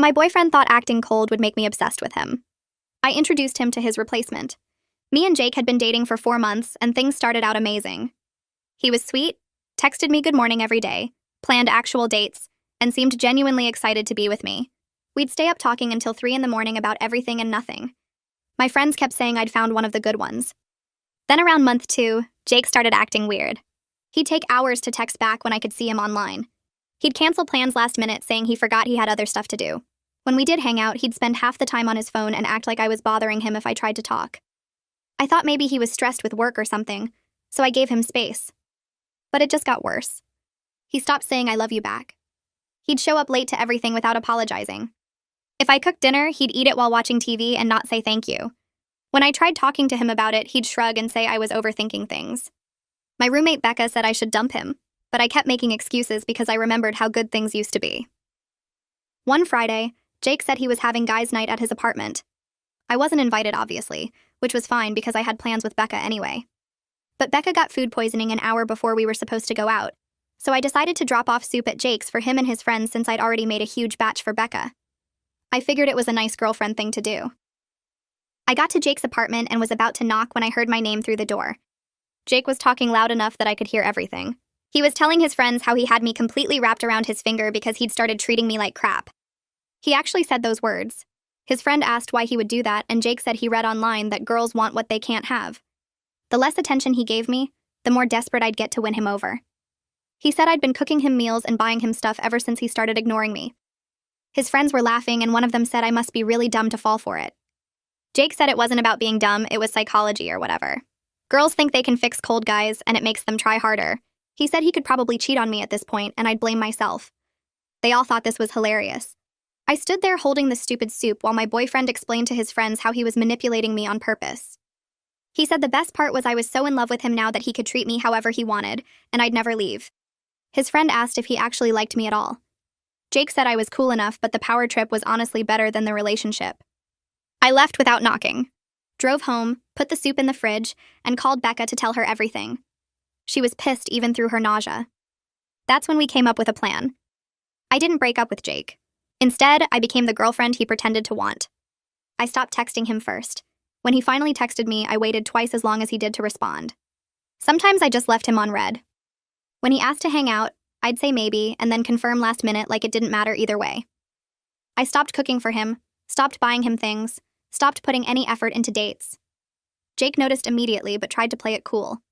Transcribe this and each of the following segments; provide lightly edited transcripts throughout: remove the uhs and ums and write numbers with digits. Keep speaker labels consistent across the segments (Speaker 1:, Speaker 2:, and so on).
Speaker 1: my boyfriend thought acting cold would make me obsessed with him. I introduced him to his replacement. Me and Jake had been dating for 4 months, and things started out amazing. He was sweet, texted me good morning every day, planned actual dates, and seemed genuinely excited to be with me. We'd stay up talking until 3 in the morning about everything and nothing. My friends kept saying I'd found one of the good ones. Then around month 2, Jake started acting weird. He'd take hours to text back when I could see him online. He'd cancel plans last minute saying he forgot he had other stuff to do. When we did hang out, he'd spend half the time on his phone and act like I was bothering him if I tried to talk. I thought maybe he was stressed with work or something, so I gave him space. But it just got worse. He stopped saying I love you back. He'd show up late to everything without apologizing. If I cooked dinner, he'd eat it while watching TV and not say thank you. When I tried talking to him about it, he'd shrug and say I was overthinking things. My roommate Becca said I should dump him, but I kept making excuses because I remembered how good things used to be. One Friday, Jake said he was having guys' night at his apartment. I wasn't invited, obviously, which was fine because I had plans with Becca anyway. But Becca got food poisoning an hour before we were supposed to go out, so I decided to drop off soup at Jake's for him and his friends since I'd already made a huge batch for Becca. I figured it was a nice girlfriend thing to do. I got to Jake's apartment and was about to knock when I heard my name through the door. Jake was talking loud enough that I could hear everything. He was telling his friends how he had me completely wrapped around his finger because he'd started treating me like crap. He actually said those words. His friend asked why he would do that, and Jake said he read online that girls want what they can't have. The less attention he gave me, the more desperate I'd get to win him over. He said I'd been cooking him meals and buying him stuff ever since he started ignoring me. His friends were laughing, and one of them said I must be really dumb to fall for it. Jake said it wasn't about being dumb, it was psychology or whatever. Girls think they can fix cold guys, and it makes them try harder. He said he could probably cheat on me at this point, and I'd blame myself. They all thought this was hilarious. I stood there holding the stupid soup while my boyfriend explained to his friends how he was manipulating me on purpose. He said the best part was I was so in love with him now that he could treat me however he wanted, and I'd never leave. His friend asked if he actually liked me at all. Jake said I was cool enough, but the power trip was honestly better than the relationship. I left without knocking, drove home, put the soup in the fridge, and called Becca to tell her everything. She was pissed even through her nausea. That's when we came up with a plan. I didn't break up with Jake. Instead, I became the girlfriend he pretended to want. I stopped texting him first. When he finally texted me, I waited twice as long as he did to respond. Sometimes I just left him on red. When he asked to hang out, I'd say maybe, and then confirm last minute like it didn't matter either way. I stopped cooking for him, stopped buying him things, stopped putting any effort into dates. Jake noticed immediately but tried to play it cool.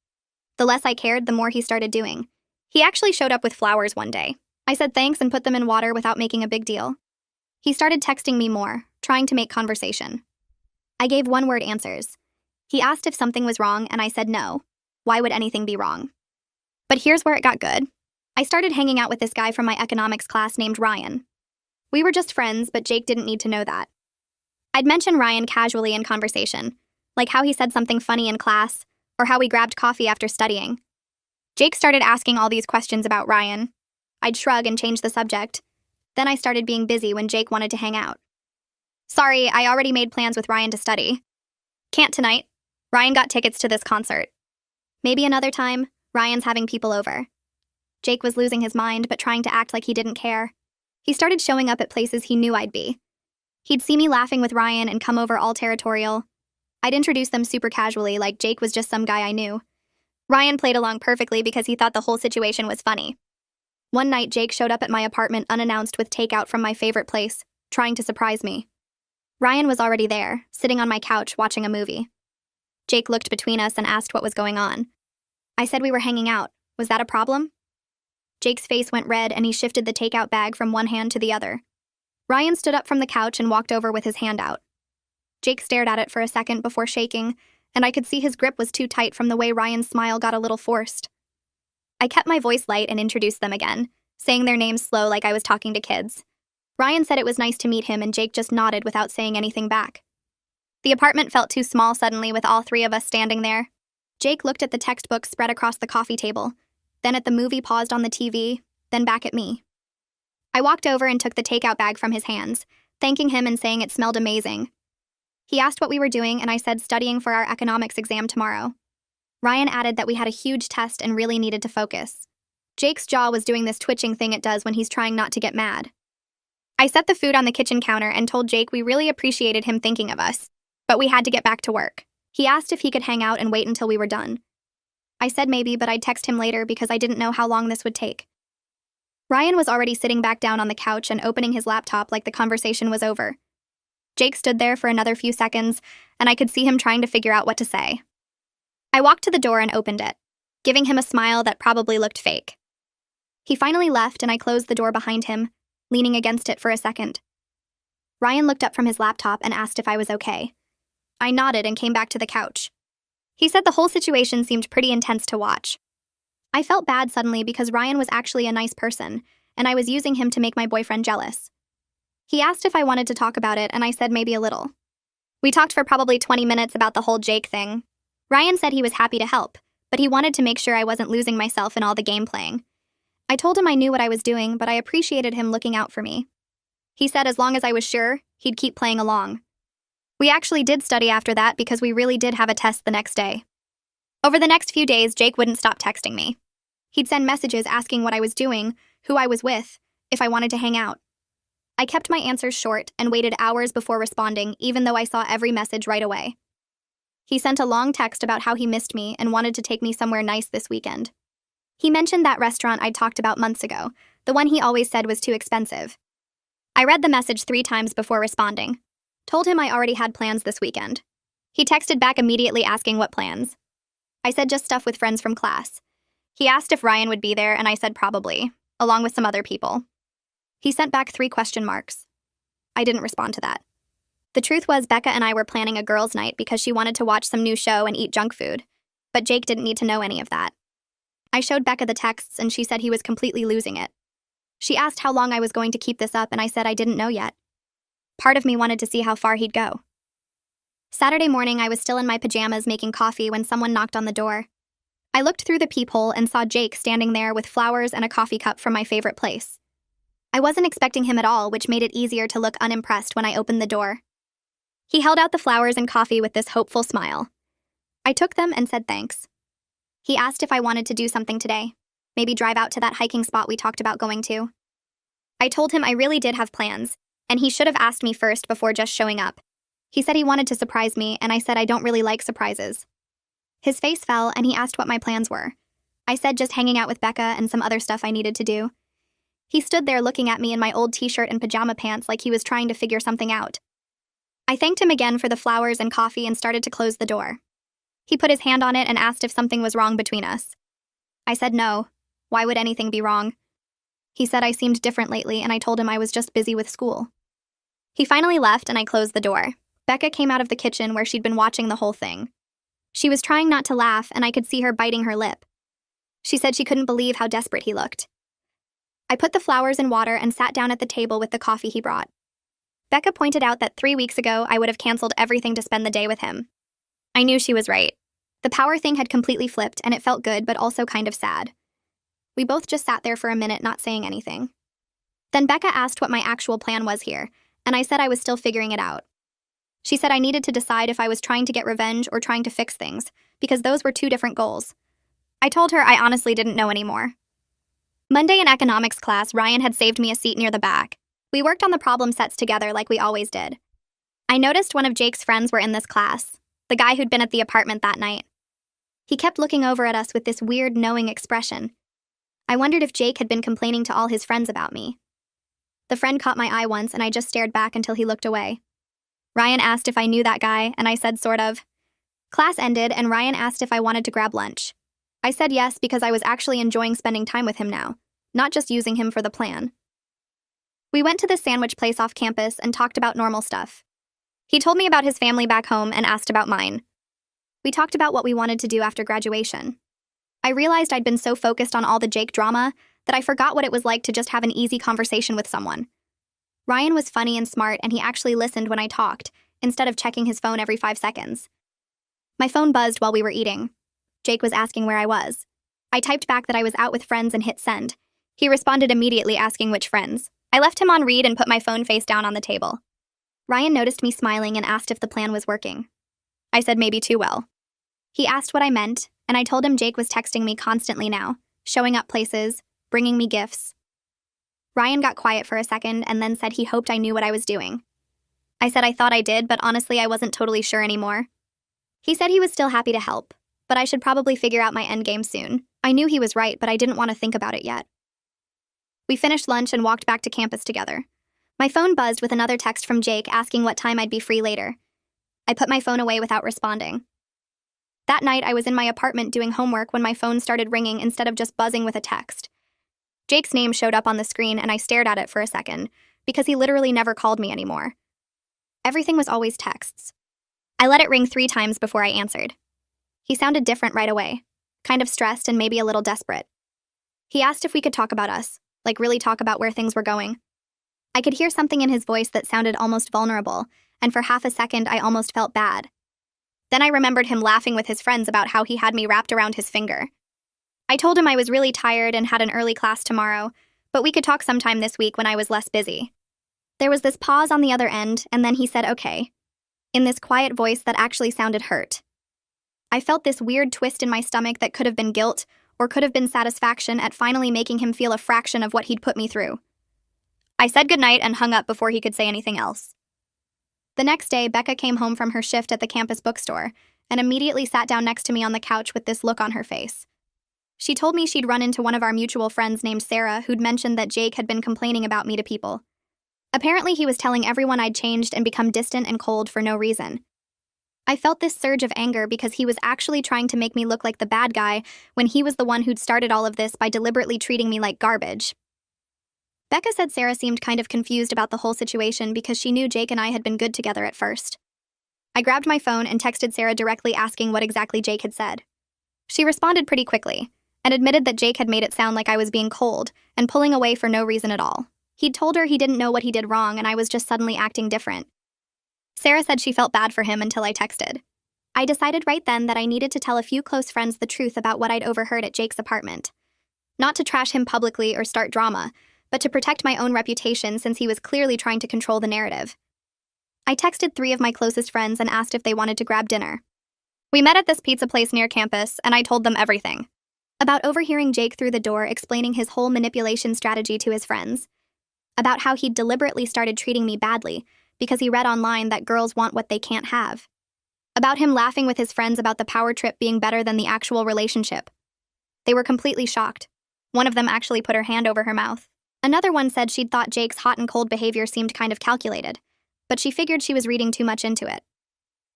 Speaker 1: The less I cared, the more he started doing. He actually showed up with flowers one day. I said thanks and put them in water without making a big deal. He started texting me more, trying to make conversation. I gave one-word answers. He asked if something was wrong, and I said no. Why would anything be wrong? But here's where it got good. I started hanging out with this guy from my economics class named Ryan. We were just friends, but Jake didn't need to know that. I'd mention Ryan casually in conversation, like how he said something funny in class, or how we grabbed coffee after studying. Jake started asking all these questions about Ryan. I'd shrug and change the subject. Then I started being busy when Jake wanted to hang out. Sorry, I already made plans with Ryan to study. Can't tonight. Ryan got tickets to this concert. Maybe another time. Ryan's having people over. Jake was losing his mind, but trying to act like he didn't care. He started showing up at places he knew I'd be. He'd see me laughing with Ryan and come over all territorial. I'd introduce them super casually, like Jake was just some guy I knew. Ryan played along perfectly because he thought the whole situation was funny. One night, Jake showed up at my apartment unannounced with takeout from my favorite place, trying to surprise me. Ryan was already there, sitting on my couch watching a movie. Jake looked between us and asked what was going on. I said we were hanging out. Was that a problem? Jake's face went red and he shifted the takeout bag from one hand to the other. Ryan stood up from the couch and walked over with his hand out. Jake stared at it for a second before shaking, and I could see his grip was too tight from the way Ryan's smile got a little forced. I kept my voice light and introduced them again, saying their names slow like I was talking to kids. Ryan said it was nice to meet him, and Jake just nodded without saying anything back. The apartment felt too small suddenly with all three of us standing there. Jake looked at the textbooks spread across the coffee table, then at the movie paused on the TV, then back at me. I walked over and took the takeout bag from his hands, thanking him and saying it smelled amazing. He asked what we were doing, and I said studying for our economics exam tomorrow. Ryan added that we had a huge test and really needed to focus. Jake's jaw was doing this twitching thing it does when he's trying not to get mad. I set the food on the kitchen counter and told Jake we really appreciated him thinking of us, but we had to get back to work. He asked if he could hang out and wait until we were done. I said maybe, but I'd text him later because I didn't know how long this would take. Ryan was already sitting back down on the couch and opening his laptop like the conversation was over. Jake stood there for another few seconds, and I could see him trying to figure out what to say. I walked to the door and opened it, giving him a smile that probably looked fake. He finally left, and I closed the door behind him, leaning against it for a second. Ryan looked up from his laptop and asked if I was okay. I nodded and came back to the couch. He said the whole situation seemed pretty intense to watch. I felt bad suddenly because Ryan was actually a nice person, and I was using him to make my boyfriend jealous. He asked if I wanted to talk about it, and I said maybe a little. We talked for probably 20 minutes about the whole Jake thing. Ryan said he was happy to help, but he wanted to make sure I wasn't losing myself in all the game playing. I told him I knew what I was doing, but I appreciated him looking out for me. He said as long as I was sure, he'd keep playing along. We actually did study after that because we really did have a test the next day. Over the next few days, Jake wouldn't stop texting me. He'd send messages asking what I was doing, who I was with, if I wanted to hang out. I kept my answers short and waited hours before responding, even though I saw every message right away. He sent a long text about how he missed me and wanted to take me somewhere nice this weekend. He mentioned that restaurant I'd talked about months ago, the one he always said was too expensive. I read the message 3 times before responding. Told him I already had plans this weekend. He texted back immediately asking what plans. I said just stuff with friends from class. He asked if Ryan would be there, and I said probably, along with some other people. He sent back 3 question marks. I didn't respond to that. The truth was Becca and I were planning a girls' night because she wanted to watch some new show and eat junk food, but Jake didn't need to know any of that. I showed Becca the texts, and she said he was completely losing it. She asked how long I was going to keep this up, and I said I didn't know yet. Part of me wanted to see how far he'd go. Saturday morning, I was still in my pajamas making coffee when someone knocked on the door. I looked through the peephole and saw Jake standing there with flowers and a coffee cup from my favorite place. I wasn't expecting him at all, which made it easier to look unimpressed when I opened the door. He held out the flowers and coffee with this hopeful smile. I took them and said thanks. He asked if I wanted to do something today, maybe drive out to that hiking spot we talked about going to. I told him I really did have plans, and he should have asked me first before just showing up. He said he wanted to surprise me, and I said I don't really like surprises. His face fell, and he asked what my plans were. I said just hanging out with Becca and some other stuff I needed to do. He stood there looking at me in my old t-shirt and pajama pants like he was trying to figure something out. I thanked him again for the flowers and coffee and started to close the door. He put his hand on it and asked if something was wrong between us. I said no. Why would anything be wrong? He said I seemed different lately, and I told him I was just busy with school. He finally left, and I closed the door. Becca came out of the kitchen where she'd been watching the whole thing. She was trying not to laugh, and I could see her biting her lip. She said she couldn't believe how desperate he looked. I put the flowers in water and sat down at the table with the coffee he brought. Becca pointed out that 3 weeks ago I would have canceled everything to spend the day with him. I knew she was right. The power thing had completely flipped, and it felt good but also kind of sad. We both just sat there for a minute not saying anything. Then Becca asked what my actual plan was here, and I said I was still figuring it out. She said I needed to decide if I was trying to get revenge or trying to fix things, because those were 2 different goals. I told her I honestly didn't know anymore. Monday in economics class, Ryan had saved me a seat near the back. We worked on the problem sets together like we always did. I noticed one of Jake's friends were in this class, the guy who'd been at the apartment that night. He kept looking over at us with this weird, knowing expression. I wondered if Jake had been complaining to all his friends about me. The friend caught my eye once, and I just stared back until he looked away. Ryan asked if I knew that guy, and I said sort of. Class ended, and Ryan asked if I wanted to grab lunch. I said yes because I was actually enjoying spending time with him now, not just using him for the plan. We went to the sandwich place off campus and talked about normal stuff. He told me about his family back home and asked about mine. We talked about what we wanted to do after graduation. I realized I'd been so focused on all the Jake drama that I forgot what it was like to just have an easy conversation with someone. Ryan was funny and smart, and he actually listened when I talked, instead of checking his phone every 5 seconds. My phone buzzed while we were eating. Jake was asking where I was. I typed back that I was out with friends and hit send. He responded immediately asking which friends. I left him on read and put my phone face down on the table. Ryan noticed me smiling and asked if the plan was working. I said maybe too well. He asked what I meant, and I told him Jake was texting me constantly now, showing up places, bringing me gifts. Ryan got quiet for a second and then said he hoped I knew what I was doing. I said I thought I did, but honestly I wasn't totally sure anymore. He said he was still happy to help, but I should probably figure out my endgame soon. I knew he was right, but I didn't want to think about it yet. We finished lunch and walked back to campus together. My phone buzzed with another text from Jake asking what time I'd be free later. I put my phone away without responding. That night, I was in my apartment doing homework when my phone started ringing instead of just buzzing with a text. Jake's name showed up on the screen and I stared at it for a second, because he literally never called me anymore. Everything was always texts. I let it ring 3 times before I answered. He sounded different right away, kind of stressed and maybe a little desperate. He asked if we could talk about us, like really talk about where things were going. I could hear something in his voice that sounded almost vulnerable, and for half a second I almost felt bad. Then I remembered him laughing with his friends about how he had me wrapped around his finger. I told him I was really tired and had an early class tomorrow, but we could talk sometime this week when I was less busy. There was this pause on the other end, and then he said okay, in this quiet voice that actually sounded hurt. I felt this weird twist in my stomach that could have been guilt, or could have been satisfaction at finally making him feel a fraction of what he'd put me through. I said goodnight and hung up before he could say anything else. The next day, Becca came home from her shift at the campus bookstore and immediately sat down next to me on the couch with this look on her face. She told me she'd run into one of our mutual friends named Sarah who'd mentioned that Jake had been complaining about me to people. Apparently, he was telling everyone I'd changed and become distant and cold for no reason. I felt this surge of anger because he was actually trying to make me look like the bad guy when he was the one who'd started all of this by deliberately treating me like garbage. Becca said Sarah seemed kind of confused about the whole situation because she knew Jake and I had been good together at first. I grabbed my phone and texted Sarah directly asking what exactly Jake had said. She responded pretty quickly and admitted that Jake had made it sound like I was being cold and pulling away for no reason at all. He'd told her he didn't know what he did wrong and I was just suddenly acting different. Sarah said she felt bad for him until I texted. I decided right then that I needed to tell a few close friends the truth about what I'd overheard at Jake's apartment. Not to trash him publicly or start drama, but to protect my own reputation since he was clearly trying to control the narrative. I texted 3 of my closest friends and asked if they wanted to grab dinner. We met at this pizza place near campus, and I told them everything. About overhearing Jake through the door explaining his whole manipulation strategy to his friends. About how he'd deliberately started treating me badly because he read online that girls want what they can't have. About him laughing with his friends about the power trip being better than the actual relationship. They were completely shocked. One of them actually put her hand over her mouth. Another one said she'd thought Jake's hot and cold behavior seemed kind of calculated, but she figured she was reading too much into it.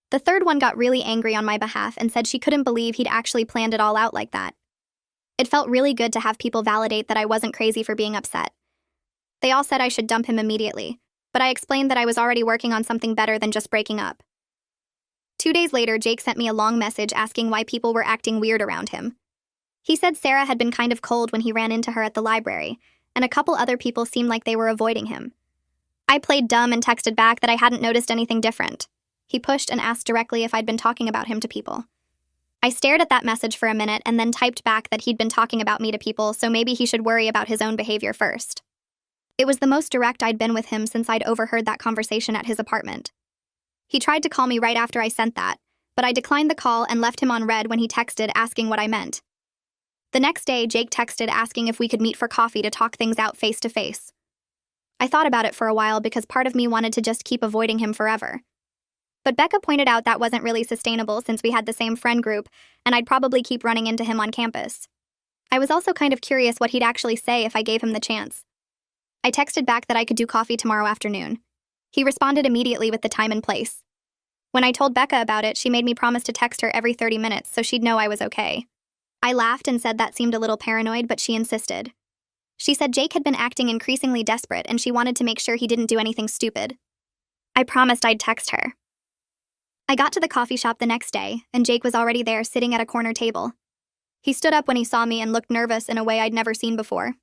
Speaker 1: The third one got really angry on my behalf and said she couldn't believe he'd actually planned it all out like that. It felt really good to have people validate that I wasn't crazy for being upset. They all said I should dump him immediately, but I explained that I was already working on something better than just breaking up. 2 days later, Jake sent me a long message asking why people were acting weird around him. He said Sarah had been kind of cold when he ran into her at the library, and a couple other people seemed like they were avoiding him. I played dumb and texted back that I hadn't noticed anything different. He pushed and asked directly if I'd been talking about him to people. I stared at that message for a minute and then typed back that he'd been talking about me to people, so maybe he should worry about his own behavior first. It was the most direct I'd been with him since I'd overheard that conversation at his apartment. He tried to call me right after I sent that, but I declined the call and left him on read when he texted asking what I meant. The next day, Jake texted asking if we could meet for coffee to talk things out face to face. I thought about it for a while because part of me wanted to just keep avoiding him forever. But Becca pointed out that wasn't really sustainable since we had the same friend group, and I'd probably keep running into him on campus. I was also kind of curious what he'd actually say if I gave him the chance. I texted back that I could do coffee tomorrow afternoon. He responded immediately with the time and place. When I told Becca about it, she made me promise to text her every 30 minutes so she'd know I was okay. I laughed and said that seemed a little paranoid, but she insisted. She said Jake had been acting increasingly desperate and she wanted to make sure he didn't do anything stupid. I promised I'd text her. I got to the coffee shop the next day, and Jake was already there sitting at a corner table. He stood up when he saw me and looked nervous in a way I'd never seen before.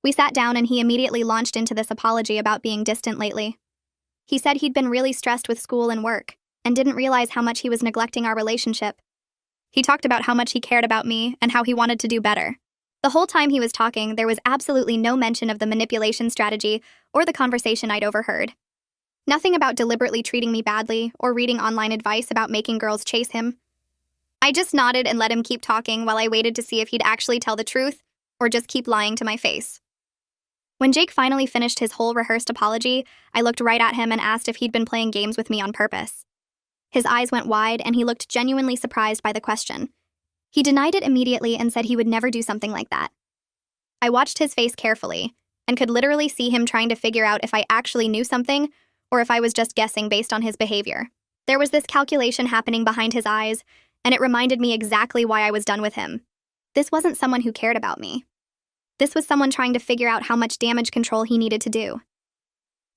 Speaker 1: We sat down and he immediately launched into this apology about being distant lately. He said he'd been really stressed with school and work, and didn't realize how much he was neglecting our relationship. He talked about how much he cared about me and how he wanted to do better. The whole time he was talking, there was absolutely no mention of the manipulation strategy or the conversation I'd overheard. Nothing about deliberately treating me badly or reading online advice about making girls chase him. I just nodded and let him keep talking while I waited to see if he'd actually tell the truth or just keep lying to my face. When Jake finally finished his whole rehearsed apology, I looked right at him and asked if he'd been playing games with me on purpose. His eyes went wide and he looked genuinely surprised by the question. He denied it immediately and said he would never do something like that. I watched his face carefully and could literally see him trying to figure out if I actually knew something or if I was just guessing based on his behavior. There was this calculation happening behind his eyes, and it reminded me exactly why I was done with him. This wasn't someone who cared about me. This was someone trying to figure out how much damage control he needed to do.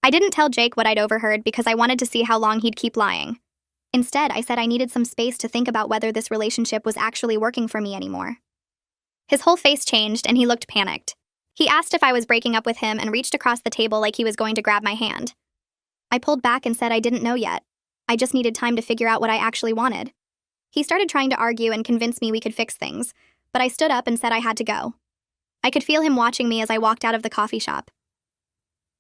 Speaker 1: I didn't tell Jake what I'd overheard because I wanted to see how long he'd keep lying. Instead, I said I needed some space to think about whether this relationship was actually working for me anymore. His whole face changed and he looked panicked. He asked if I was breaking up with him and reached across the table like he was going to grab my hand. I pulled back and said I didn't know yet. I just needed time to figure out what I actually wanted. He started trying to argue and convince me we could fix things, but I stood up and said I had to go. I could feel him watching me as I walked out of the coffee shop.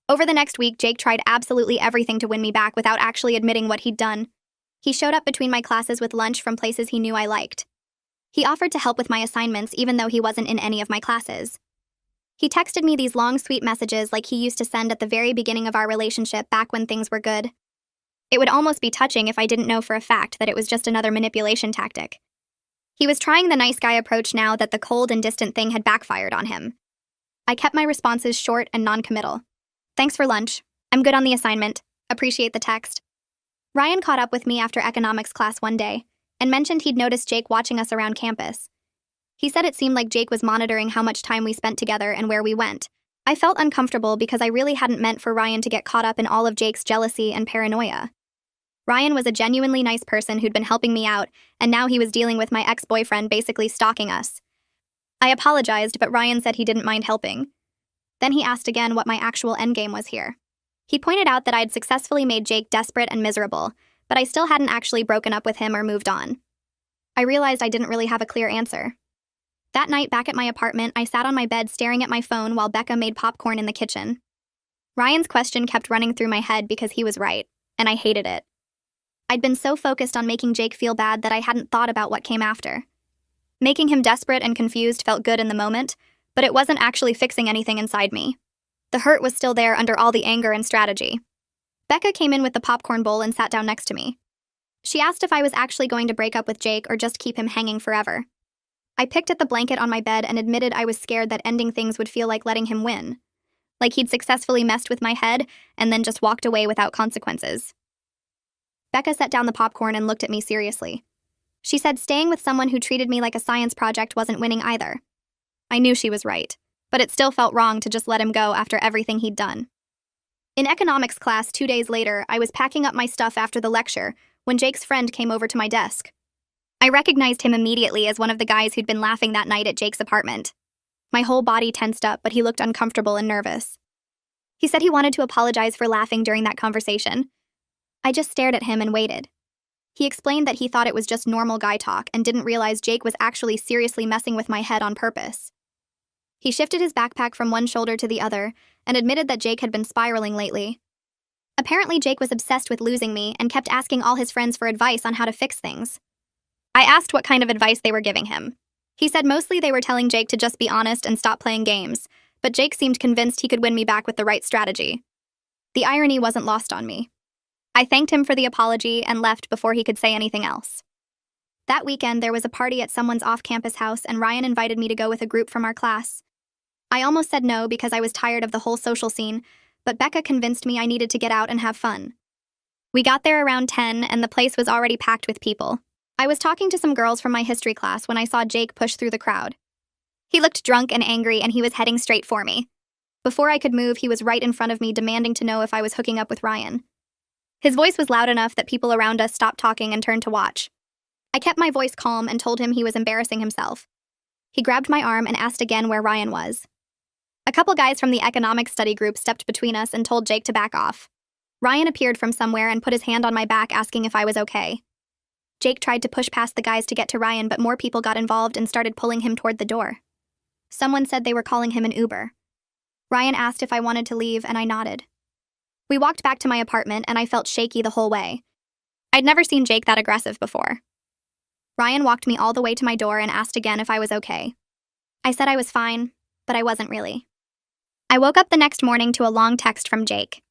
Speaker 1: Over the next week, Jake tried absolutely everything to win me back without actually admitting what he'd done. He showed up between my classes with lunch from places he knew I liked. He offered to help with my assignments even though he wasn't in any of my classes. He texted me these long, sweet messages like he used to send at the very beginning of our relationship back when things were good. It would almost be touching if I didn't know for a fact that it was just another manipulation tactic. He was trying the nice guy approach now that the cold and distant thing had backfired on him. I kept my responses short and non-committal. Thanks for lunch. I'm good on the assignment. Appreciate the text. Ryan caught up with me after economics class one day and mentioned he'd noticed Jake watching us around campus. He said it seemed like Jake was monitoring how much time we spent together and where we went. I felt uncomfortable because I really hadn't meant for Ryan to get caught up in all of Jake's jealousy and paranoia. Ryan was a genuinely nice person who'd been helping me out, and now he was dealing with my ex-boyfriend basically stalking us. I apologized, but Ryan said he didn't mind helping. Then he asked again what my actual endgame was here. He pointed out that I'd successfully made Jake desperate and miserable, but I still hadn't actually broken up with him or moved on. I realized I didn't really have a clear answer. That night, back at my apartment, I sat on my bed staring at my phone while Becca made popcorn in the kitchen. Ryan's question kept running through my head because he was right, and I hated it. I'd been so focused on making Jake feel bad that I hadn't thought about what came after. Making him desperate and confused felt good in the moment, but it wasn't actually fixing anything inside me. The hurt was still there under all the anger and strategy. Becca came in with the popcorn bowl and sat down next to me. She asked if I was actually going to break up with Jake or just keep him hanging forever. I picked at the blanket on my bed and admitted I was scared that ending things would feel like letting him win. Like he'd successfully messed with my head and then just walked away without consequences. Becca set down the popcorn and looked at me seriously. She said staying with someone who treated me like a science project wasn't winning either. I knew she was right, but it still felt wrong to just let him go after everything he'd done. In economics class 2 days later, I was packing up my stuff after the lecture when Jake's friend came over to my desk. I recognized him immediately as one of the guys who'd been laughing that night at Jake's apartment. My whole body tensed up, but he looked uncomfortable and nervous. He said he wanted to apologize for laughing during that conversation. I just stared at him and waited. He explained that he thought it was just normal guy talk and didn't realize Jake was actually seriously messing with my head on purpose. He shifted his backpack from one shoulder to the other and admitted that Jake had been spiraling lately. Apparently, Jake was obsessed with losing me and kept asking all his friends for advice on how to fix things. I asked what kind of advice they were giving him. He said mostly they were telling Jake to just be honest and stop playing games, but Jake seemed convinced he could win me back with the right strategy. The irony wasn't lost on me. I thanked him for the apology and left before he could say anything else. That weekend, there was a party at someone's off-campus house, and Ryan invited me to go with a group from our class. I almost said no because I was tired of the whole social scene, but Becca convinced me I needed to get out and have fun. We got there around 10, and the place was already packed with people. I was talking to some girls from my history class when I saw Jake push through the crowd. He looked drunk and angry, and he was heading straight for me. Before I could move, he was right in front of me, demanding to know if I was hooking up with Ryan. His voice was loud enough that people around us stopped talking and turned to watch. I kept my voice calm and told him he was embarrassing himself. He grabbed my arm and asked again where Ryan was. A couple guys from the economics study group stepped between us and told Jake to back off. Ryan appeared from somewhere and put his hand on my back, asking if I was okay. Jake tried to push past the guys to get to Ryan, but more people got involved and started pulling him toward the door. Someone said they were calling him an Uber. Ryan asked if I wanted to leave, and I nodded. We walked back to my apartment, and I felt shaky the whole way. I'd never seen Jake that aggressive before. Ryan walked me all the way to my door and asked again if I was okay. I said I was fine, but I wasn't really. I woke up the next morning to a long text from Jake.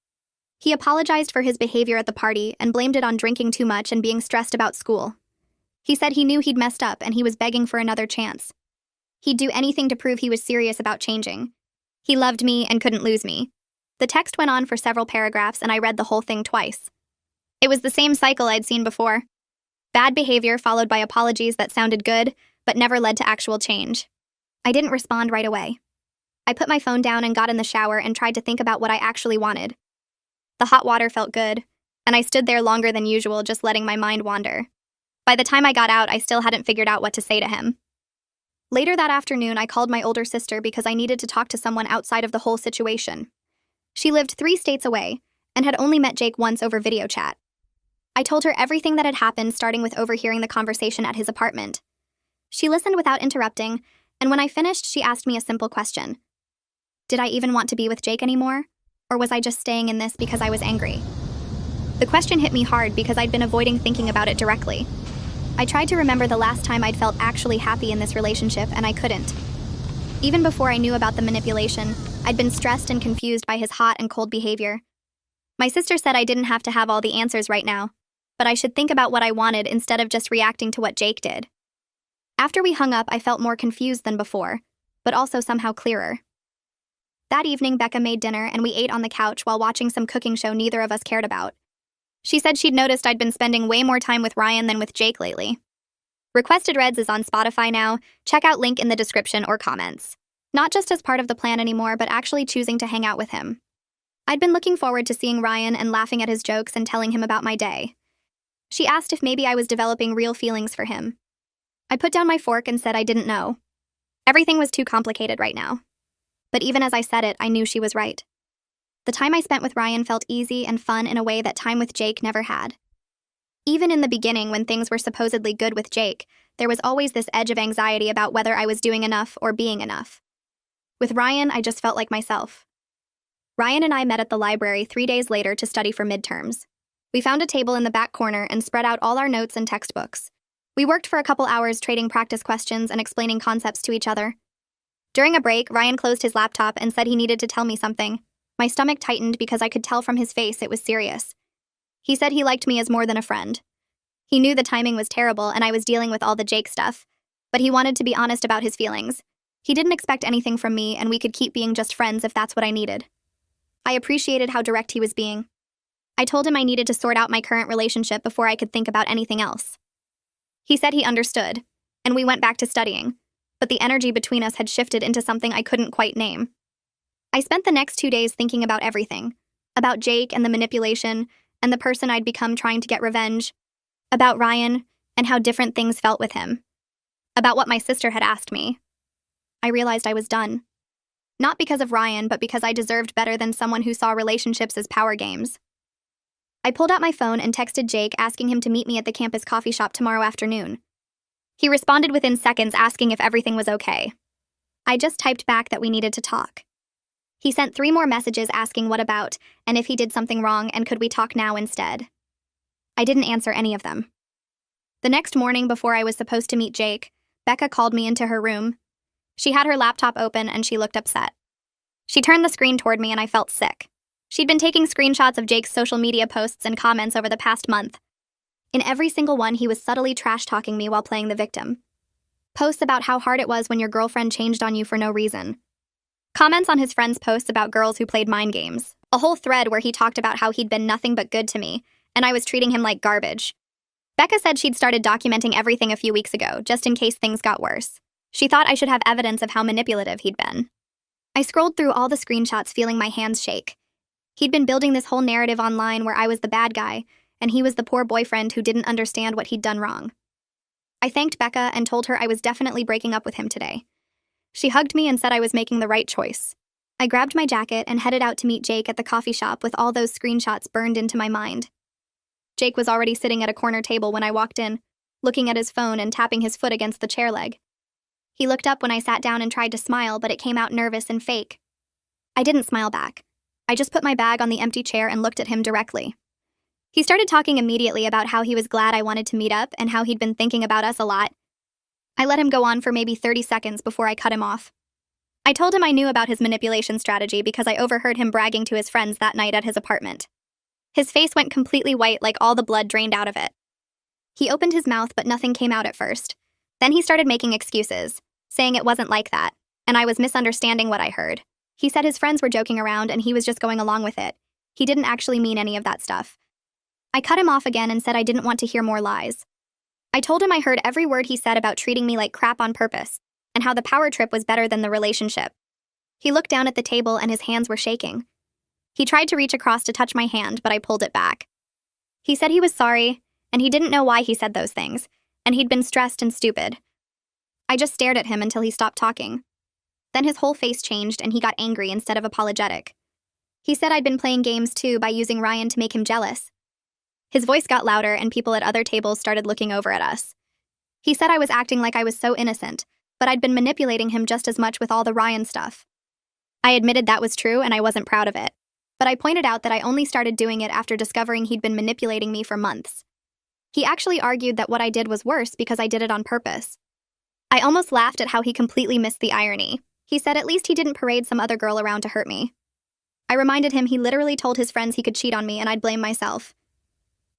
Speaker 1: He apologized for his behavior at the party and blamed it on drinking too much and being stressed about school. He said he knew he'd messed up and he was begging for another chance. He'd do anything to prove he was serious about changing. He loved me and couldn't lose me. The text went on for several paragraphs and I read the whole thing twice. It was the same cycle I'd seen before. Bad behavior followed by apologies that sounded good, but never led to actual change. I didn't respond right away. I put my phone down and got in the shower and tried to think about what I actually wanted. The hot water felt good, and I stood there longer than usual, just letting my mind wander. By the time I got out, I still hadn't figured out what to say to him. Later that afternoon, I called my older sister because I needed to talk to someone outside of the whole situation. She lived 3 states away and had only met Jake once over video chat. I told her everything that had happened, starting with overhearing the conversation at his apartment. She listened without interrupting, and when I finished, she asked me a simple question. Did I even want to be with Jake anymore? Or was I just staying in this because I was angry? The question hit me hard because I'd been avoiding thinking about it directly. I tried to remember the last time I'd felt actually happy in this relationship, and I couldn't. Even before I knew about the manipulation, I'd been stressed and confused by his hot and cold behavior. My sister said I didn't have to have all the answers right now, but I should think about what I wanted instead of just reacting to what Jake did. After we hung up, I felt more confused than before, but also somehow clearer. That evening, Becca made dinner and we ate on the couch while watching some cooking show neither of us cared about. She said she'd noticed I'd been spending way more time with Ryan than with Jake lately. Requested Reds is on Spotify now. Check out link in the description or comments. Not just as part of the plan anymore, but actually choosing to hang out with him. I'd been looking forward to seeing Ryan and laughing at his jokes and telling him about my day. She asked if maybe I was developing real feelings for him. I put down my fork and said I didn't know. Everything was too complicated right now. But even as I said it, I knew she was right. The time I spent with Ryan felt easy and fun in a way that time with Jake never had. Even in the beginning, when things were supposedly good with Jake, there was always this edge of anxiety about whether I was doing enough or being enough. With Ryan, I just felt like myself. Ryan and I met at the library 3 days later to study for midterms. We found a table in the back corner and spread out all our notes and textbooks. We worked for a couple hours trading practice questions and explaining concepts to each other. During a break, Ryan closed his laptop and said he needed to tell me something. My stomach tightened because I could tell from his face it was serious. He said he liked me as more than a friend. He knew the timing was terrible and I was dealing with all the Jake stuff, but he wanted to be honest about his feelings. He didn't expect anything from me and we could keep being just friends if that's what I needed. I appreciated how direct he was being. I told him I needed to sort out my current relationship before I could think about anything else. He said he understood, and we went back to studying. But the energy between us had shifted into something I couldn't quite name. I spent the next 2 days thinking about everything. About Jake and the manipulation, and the person I'd become trying to get revenge. About Ryan, and how different things felt with him. About what my sister had asked me. I realized I was done. Not because of Ryan, but because I deserved better than someone who saw relationships as power games. I pulled out my phone and texted Jake asking him to meet me at the campus coffee shop tomorrow afternoon. He responded within seconds asking if everything was okay. I just typed back that we needed to talk. He sent 3 more messages asking what about, and if he did something wrong, and could we talk now instead. I didn't answer any of them. The next morning, before I was supposed to meet Jake, Becca called me into her room. She had her laptop open and she looked upset. She turned the screen toward me and I felt sick. She'd been taking screenshots of Jake's social media posts and comments over the past month. In every single one, he was subtly trash-talking me while playing the victim. Posts about how hard it was when your girlfriend changed on you for no reason. Comments on his friends' posts about girls who played mind games. A whole thread where he talked about how he'd been nothing but good to me, and I was treating him like garbage. Becca said she'd started documenting everything a few weeks ago, just in case things got worse. She thought I should have evidence of how manipulative he'd been. I scrolled through all the screenshots, feeling my hands shake. He'd been building this whole narrative online where I was the bad guy, and he was the poor boyfriend who didn't understand what he'd done wrong. I thanked Becca and told her I was definitely breaking up with him today. She hugged me and said I was making the right choice. I grabbed my jacket and headed out to meet Jake at the coffee shop with all those screenshots burned into my mind. Jake was already sitting at a corner table when I walked in, looking at his phone and tapping his foot against the chair leg. He looked up when I sat down and tried to smile, but it came out nervous and fake. I didn't smile back. I just put my bag on the empty chair and looked at him directly. He started talking immediately about how he was glad I wanted to meet up and how he'd been thinking about us a lot. I let him go on for maybe 30 seconds before I cut him off. I told him I knew about his manipulation strategy because I overheard him bragging to his friends that night at his apartment. His face went completely white, like all the blood drained out of it. He opened his mouth, but nothing came out at first. Then he started making excuses, saying it wasn't like that, and I was misunderstanding what I heard. He said his friends were joking around and he was just going along with it. He didn't actually mean any of that stuff. I cut him off again and said I didn't want to hear more lies. I told him I heard every word he said about treating me like crap on purpose, and how the power trip was better than the relationship. He looked down at the table and his hands were shaking. He tried to reach across to touch my hand, but I pulled it back. He said he was sorry, and he didn't know why he said those things, and he'd been stressed and stupid. I just stared at him until he stopped talking. Then his whole face changed and he got angry instead of apologetic. He said I'd been playing games too by using Ryan to make him jealous. His voice got louder and people at other tables started looking over at us. He said I was acting like I was so innocent, but I'd been manipulating him just as much with all the Ryan stuff. I admitted that was true and I wasn't proud of it, but I pointed out that I only started doing it after discovering he'd been manipulating me for months. He actually argued that what I did was worse because I did it on purpose. I almost laughed at how he completely missed the irony. He said at least he didn't parade some other girl around to hurt me. I reminded him he literally told his friends he could cheat on me and I'd blame myself.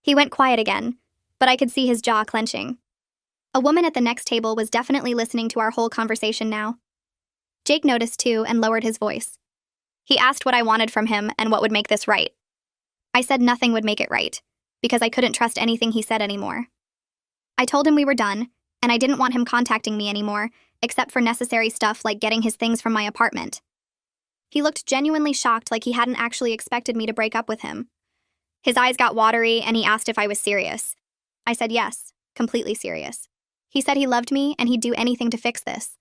Speaker 1: He went quiet again, but I could see his jaw clenching. A woman at the next table was definitely listening to our whole conversation now. Jake noticed too and lowered his voice. He asked what I wanted from him and what would make this right. I said nothing would make it right, because I couldn't trust anything he said anymore. I told him we were done, and I didn't want him contacting me anymore, except for necessary stuff like getting his things from my apartment. He looked genuinely shocked, like he hadn't actually expected me to break up with him. His eyes got watery and he asked if I was serious. I said yes, completely serious. He said he loved me and he'd do anything to fix this.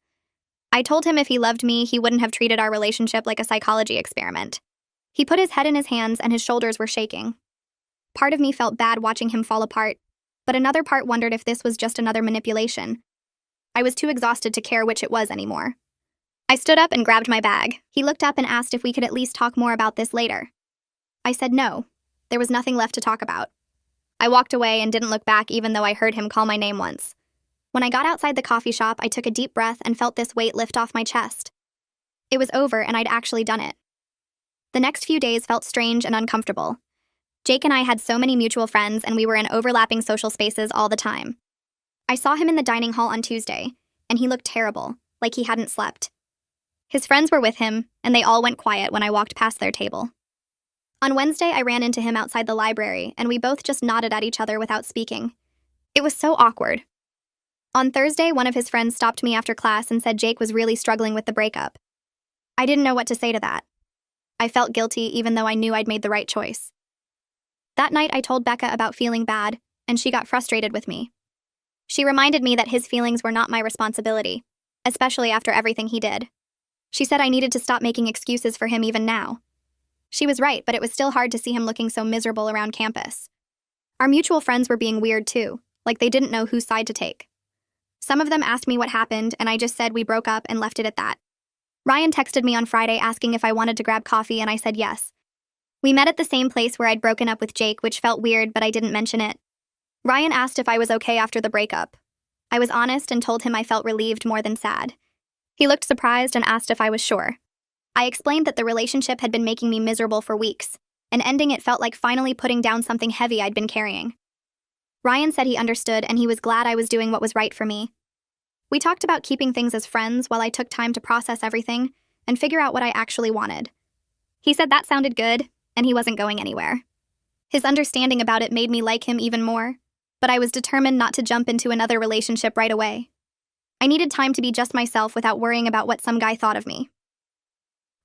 Speaker 1: I told him if he loved me, he wouldn't have treated our relationship like a psychology experiment. He put his head in his hands and his shoulders were shaking. Part of me felt bad watching him fall apart, but another part wondered if this was just another manipulation. I was too exhausted to care which it was anymore. I stood up and grabbed my bag. He looked up and asked if we could at least talk more about this later. I said no. There was nothing left to talk about. I walked away and didn't look back even though I heard him call my name once. When I got outside the coffee shop, I took a deep breath and felt this weight lift off my chest. It was over and I'd actually done it. The next few days felt strange and uncomfortable. Jake and I had so many mutual friends and we were in overlapping social spaces all the time. I saw him in the dining hall on Tuesday, and he looked terrible, like he hadn't slept. His friends were with him, and they all went quiet when I walked past their table. On Wednesday, I ran into him outside the library, and we both just nodded at each other without speaking. It was so awkward. On Thursday, one of his friends stopped me after class and said Jake was really struggling with the breakup. I didn't know what to say to that. I felt guilty even though I knew I'd made the right choice. That night, I told Becca about feeling bad, and she got frustrated with me. She reminded me that his feelings were not my responsibility, especially after everything he did. She said I needed to stop making excuses for him even now. She was right, but it was still hard to see him looking so miserable around campus. Our mutual friends were being weird too, like they didn't know whose side to take. Some of them asked me what happened, and I just said we broke up and left it at that. Ryan texted me on Friday asking if I wanted to grab coffee, and I said yes. We met at the same place where I'd broken up with Jake, which felt weird, but I didn't mention it. Ryan asked if I was okay after the breakup. I was honest and told him I felt relieved more than sad. He looked surprised and asked if I was sure. I explained that the relationship had been making me miserable for weeks, and ending it felt like finally putting down something heavy I'd been carrying. Ryan said he understood and he was glad I was doing what was right for me. We talked about keeping things as friends while I took time to process everything and figure out what I actually wanted. He said that sounded good, and he wasn't going anywhere. His understanding about it made me like him even more, but I was determined not to jump into another relationship right away. I needed time to be just myself without worrying about what some guy thought of me.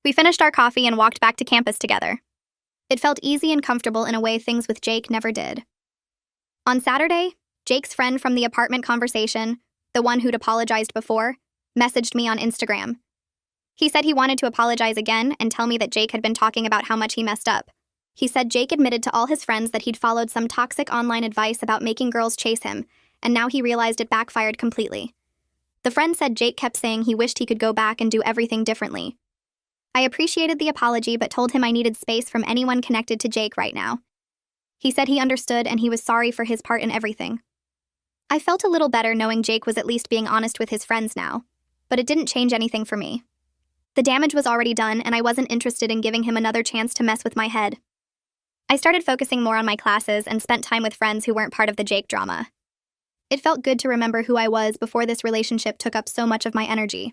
Speaker 1: We finished our coffee and walked back to campus together. It felt easy and comfortable in a way things with Jake never did. On Saturday, Jake's friend from the apartment conversation, the one who'd apologized before, messaged me on Instagram. He said he wanted to apologize again and tell me that Jake had been talking about how much he messed up. He said Jake admitted to all his friends that he'd followed some toxic online advice about making girls chase him, and now he realized it backfired completely. The friend said Jake kept saying he wished he could go back and do everything differently. I appreciated the apology but told him I needed space from anyone connected to Jake right now. He said he understood and he was sorry for his part in everything. I felt a little better knowing Jake was at least being honest with his friends now, but it didn't change anything for me. The The damage was already done, and I wasn't interested in giving him another chance to mess with my head. I started focusing more on my classes and spent time with friends who weren't part of the Jake drama. It felt good to remember who I was before this relationship took up so much of my energy.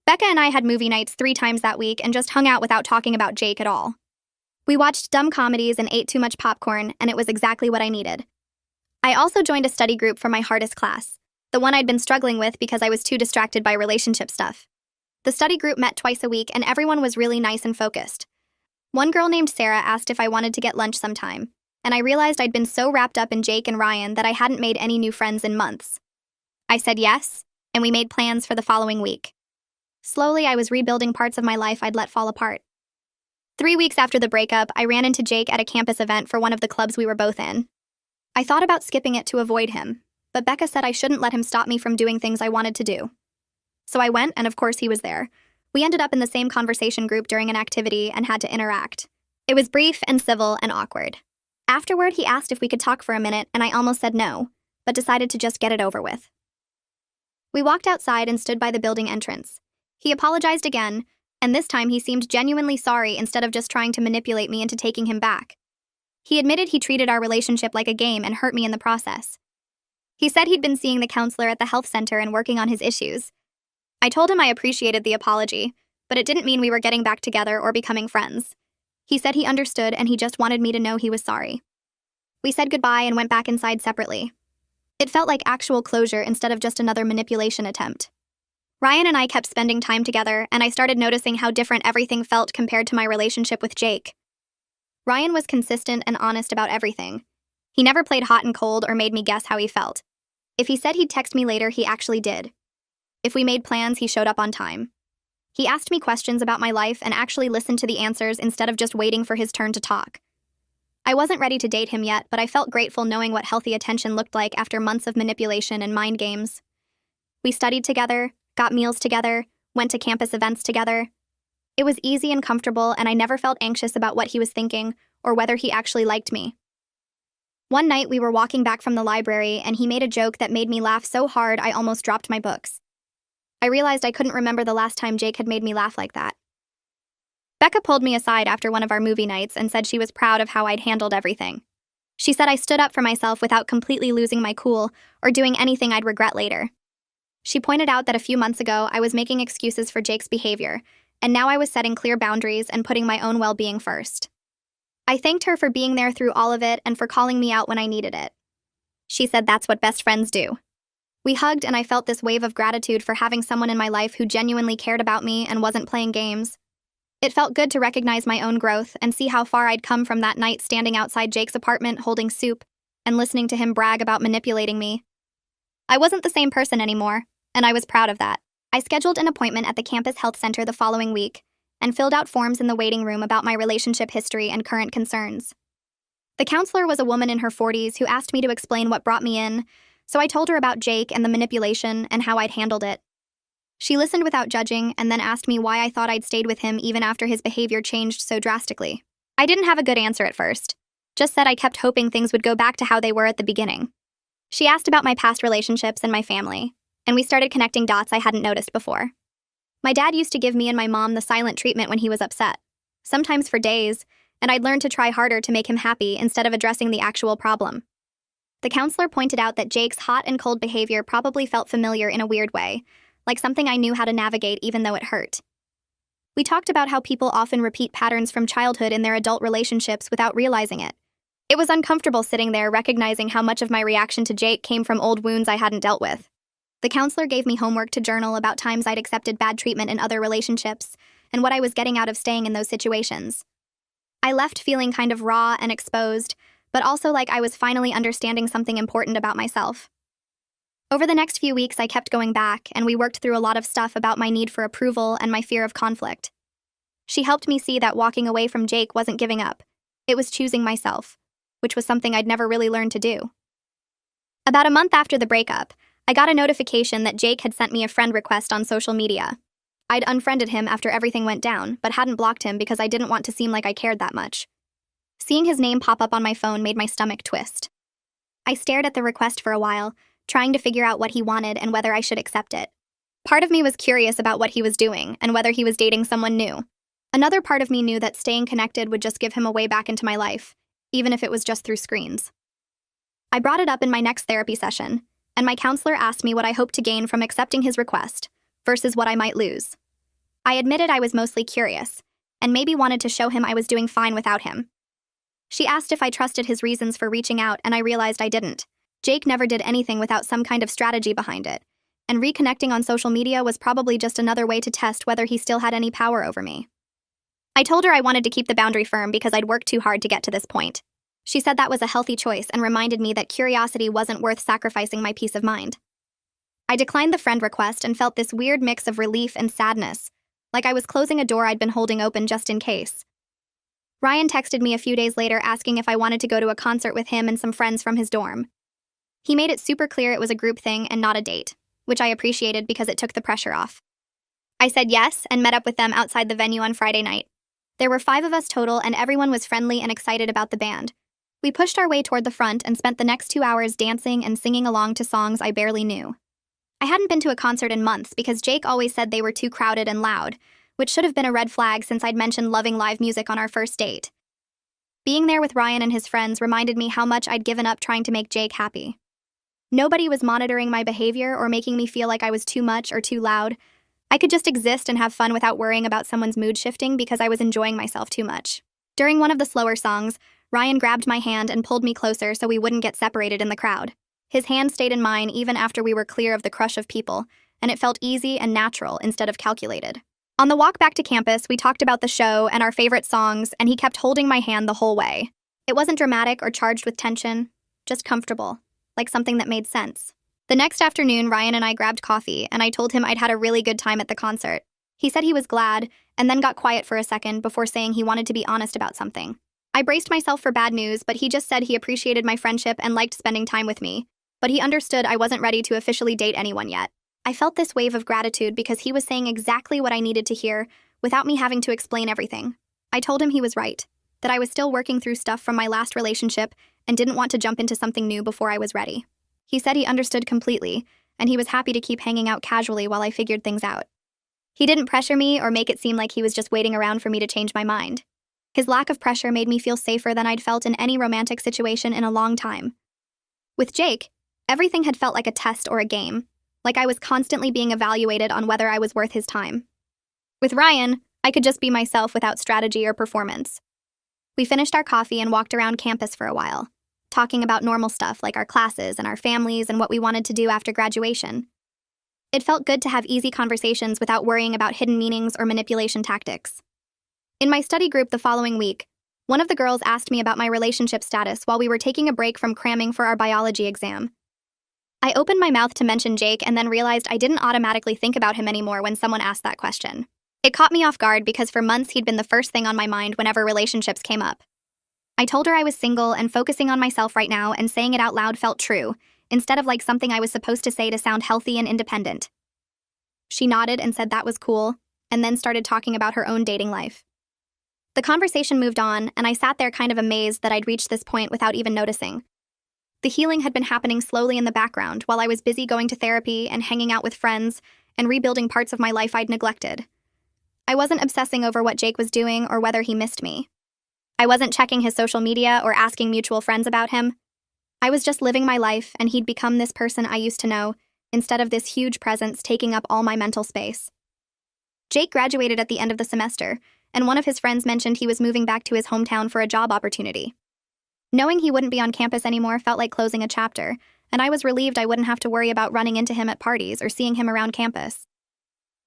Speaker 1: Becca and I had movie nights 3 times that week and just hung out without talking about Jake at all. We watched dumb comedies and ate too much popcorn, and it was exactly what I needed. I also joined a study group for my hardest class, the one I'd been struggling with because I was too distracted by relationship stuff. The study group met twice a week, and everyone was really nice and focused. One girl named Sarah asked if I wanted to get lunch sometime, and I realized I'd been so wrapped up in Jake and Ryan that I hadn't made any new friends in months. I said yes, and we made plans for the following week. Slowly, I was rebuilding parts of my life I'd let fall apart. 3 weeks after the breakup, I ran into Jake at a campus event for one of the clubs we were both in. I thought about skipping it to avoid him, but Becca said I shouldn't let him stop me from doing things I wanted to do. So I went, and of course he was there. We ended up in the same conversation group during an activity and had to interact. It was brief and civil and awkward. Afterward, he asked if we could talk for a minute, and I almost said no, but decided to just get it over with. We walked outside and stood by the building entrance. He apologized again, and this time he seemed genuinely sorry instead of just trying to manipulate me into taking him back. He admitted he treated our relationship like a game and hurt me in the process. He said he'd been seeing the counselor at the health center and working on his issues. I told him I appreciated the apology, but it didn't mean we were getting back together or becoming friends. He said he understood and he just wanted me to know he was sorry. We said goodbye and went back inside separately. It felt like actual closure instead of just another manipulation attempt. Ryan and I kept spending time together, and I started noticing how different everything felt compared to my relationship with Jake. Ryan was consistent and honest about everything. He never played hot and cold or made me guess how he felt. If he said he'd text me later, he actually did. If we made plans, he showed up on time. He asked me questions about my life and actually listened to the answers instead of just waiting for his turn to talk. I wasn't ready to date him yet, but I felt grateful knowing what healthy attention looked like after months of manipulation and mind games. We studied together, got meals together, went to campus events together. It was easy and comfortable, and I never felt anxious about what he was thinking or whether he actually liked me. One night, we were walking back from the library, and he made a joke that made me laugh so hard I almost dropped my books. I realized I couldn't remember the last time Jake had made me laugh like that. Becca pulled me aside after one of our movie nights and said she was proud of how I'd handled everything. She said I stood up for myself without completely losing my cool or doing anything I'd regret later. She pointed out that a few months ago I was making excuses for Jake's behavior, and now I was setting clear boundaries and putting my own well-being first. I thanked her for being there through all of it and for calling me out when I needed it. She said that's what best friends do. We hugged, and I felt this wave of gratitude for having someone in my life who genuinely cared about me and wasn't playing games. It felt good to recognize my own growth and see how far I'd come from that night standing outside Jake's apartment holding soup and listening to him brag about manipulating me. I wasn't the same person anymore, and I was proud of that. I scheduled an appointment at the campus health center the following week and filled out forms in the waiting room about my relationship history and current concerns. The counselor was a woman in her 40s who asked me to explain what brought me in, so I told her about Jake and the manipulation and how I'd handled it. She listened without judging and then asked me why I thought I'd stayed with him even after his behavior changed so drastically. I didn't have a good answer at first, just said I kept hoping things would go back to how they were at the beginning. She asked about my past relationships and my family, and we started connecting dots I hadn't noticed before. My dad used to give me and my mom the silent treatment when he was upset, sometimes for days, and I'd learned to try harder to make him happy instead of addressing the actual problem. The counselor pointed out that Jake's hot and cold behavior probably felt familiar in a weird way, like something I knew how to navigate even though it hurt. We talked about how people often repeat patterns from childhood in their adult relationships without realizing it. It was uncomfortable sitting there recognizing how much of my reaction to Jake came from old wounds I hadn't dealt with. The counselor gave me homework to journal about times I'd accepted bad treatment in other relationships and what I was getting out of staying in those situations. I left feeling kind of raw and exposed, but also like I was finally understanding something important about myself. Over the next few weeks, I kept going back, and we worked through a lot of stuff about my need for approval and my fear of conflict. She helped me see that walking away from Jake wasn't giving up. It was choosing myself, which was something I'd never really learned to do. About a month after the breakup, I got a notification that Jake had sent me a friend request on social media. I'd unfriended him after everything went down, but hadn't blocked him because I didn't want to seem like I cared that much. Seeing his name pop up on my phone made my stomach twist. I stared at the request for a while, trying to figure out what he wanted and whether I should accept it. Part of me was curious about what he was doing and whether he was dating someone new. Another part of me knew that staying connected would just give him a way back into my life, even if it was just through screens. I brought it up in my next therapy session, and my counselor asked me what I hoped to gain from accepting his request versus what I might lose. I admitted I was mostly curious, and maybe wanted to show him I was doing fine without him. She asked if I trusted his reasons for reaching out, and I realized I didn't. Jake never did anything without some kind of strategy behind it, and reconnecting on social media was probably just another way to test whether he still had any power over me. I told her I wanted to keep the boundary firm because I'd worked too hard to get to this point. She said that was a healthy choice and reminded me that curiosity wasn't worth sacrificing my peace of mind. I declined the friend request and felt this weird mix of relief and sadness, like I was closing a door I'd been holding open just in case. Ryan texted me a few days later asking if I wanted to go to a concert with him and some friends from his dorm. He made it super clear it was a group thing and not a date, which I appreciated because it took the pressure off. I said yes and met up with them outside the venue on Friday night. There were 5 of us total, and everyone was friendly and excited about the band. We pushed our way toward the front and spent the next 2 hours dancing and singing along to songs I barely knew. I hadn't been to a concert in months because Jake always said they were too crowded and loud, which should have been a red flag since I'd mentioned loving live music on our first date. Being there with Ryan and his friends reminded me how much I'd given up trying to make Jake happy. Nobody was monitoring my behavior or making me feel like I was too much or too loud. I could just exist and have fun without worrying about someone's mood shifting because I was enjoying myself too much. During one of the slower songs, Ryan grabbed my hand and pulled me closer so we wouldn't get separated in the crowd. His hand stayed in mine even after we were clear of the crush of people, and it felt easy and natural instead of calculated. On the walk back to campus, we talked about the show and our favorite songs, and he kept holding my hand the whole way. It wasn't dramatic or charged with tension, just comfortable, like something that made sense. The next afternoon, Ryan and I grabbed coffee, and I told him I'd had a really good time at the concert. He said he was glad, and then got quiet for a second before saying he wanted to be honest about something. I braced myself for bad news, but he just said he appreciated my friendship and liked spending time with me, but he understood I wasn't ready to officially date anyone yet. I felt this wave of gratitude because he was saying exactly what I needed to hear without me having to explain everything. I told him he was right, that I was still working through stuff from my last relationship and didn't want to jump into something new before I was ready. He said he understood completely, and he was happy to keep hanging out casually while I figured things out. He didn't pressure me or make it seem like he was just waiting around for me to change my mind. His lack of pressure made me feel safer than I'd felt in any romantic situation in a long time. With Jake, everything had felt like a test or a game, like I was constantly being evaluated on whether I was worth his time. With Ryan, I could just be myself without strategy or performance. We finished our coffee and walked around campus for a while, talking about normal stuff like our classes and our families and what we wanted to do after graduation. It felt good to have easy conversations without worrying about hidden meanings or manipulation tactics. In my study group the following week, one of the girls asked me about my relationship status while we were taking a break from cramming for our biology exam. I opened my mouth to mention Jake and then realized I didn't automatically think about him anymore when someone asked that question. It caught me off guard because for months he'd been the first thing on my mind whenever relationships came up. I told her I was single and focusing on myself right now, and saying it out loud felt true, instead of like something I was supposed to say to sound healthy and independent. She nodded and said that was cool, and then started talking about her own dating life. The conversation moved on, and I sat there kind of amazed that I'd reached this point without even noticing. The healing had been happening slowly in the background while I was busy going to therapy and hanging out with friends and rebuilding parts of my life I'd neglected. I wasn't obsessing over what Jake was doing or whether he missed me. I wasn't checking his social media or asking mutual friends about him. I was just living my life, and he'd become this person I used to know, instead of this huge presence taking up all my mental space. Jake graduated at the end of the semester, and one of his friends mentioned he was moving back to his hometown for a job opportunity. Knowing he wouldn't be on campus anymore felt like closing a chapter, and I was relieved I wouldn't have to worry about running into him at parties or seeing him around campus.